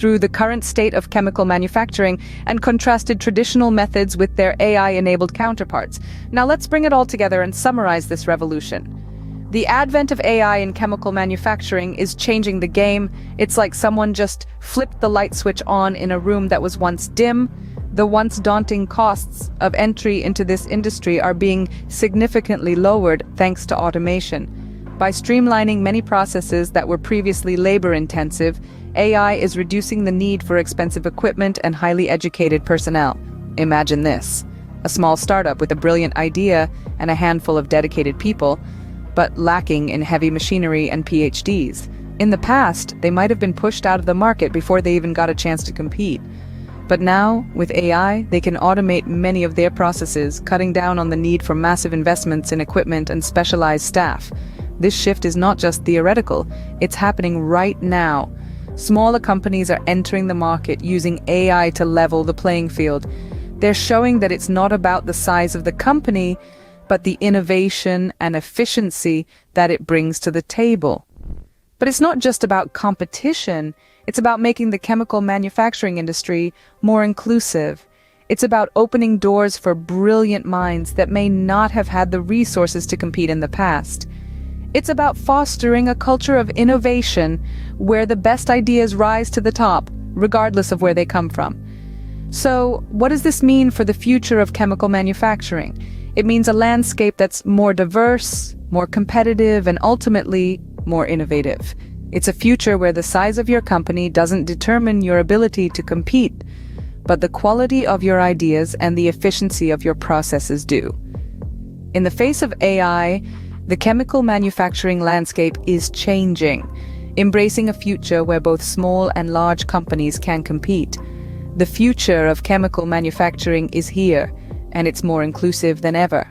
through the current state of chemical manufacturing and contrasted traditional methods with their AI-enabled counterparts. Now let's bring it all together and summarize this revolution. The advent of AI in chemical manufacturing is changing the game. It's like someone just flipped the light switch on in a room that was once dim. The once daunting costs of entry into this industry are being significantly lowered thanks to automation. By streamlining many processes that were previously labor-intensive, AI is reducing the need for expensive equipment and highly educated personnel. Imagine this: a small startup with a brilliant idea and a handful of dedicated people, but lacking in heavy machinery and PhDs. In the past, they might have been pushed out of the market before they even got a chance to compete. But now, with AI, they can automate many of their processes, cutting down on the need for massive investments in equipment and specialized staff. This shift is not just theoretical, it's happening right now. Smaller companies are entering the market using AI to level the playing field. They're showing that it's not about the size of the company, but the innovation and efficiency that it brings to the table. But it's not just about competition, it's about making the chemical manufacturing industry more inclusive. It's about opening doors for brilliant minds that may not have had the resources to compete in the past. It's about fostering a culture of innovation where the best ideas rise to the top, regardless of where they come from. So, what does this mean for the future of chemical manufacturing? It means a landscape that's more diverse, more competitive, and ultimately more innovative. It's a future where the size of your company doesn't determine your ability to compete, but the quality of your ideas and the efficiency of your processes do. In the face of AI, the chemical manufacturing landscape is changing, embracing a future where both small and large companies can compete. The future of chemical manufacturing is here, and it's more inclusive than ever.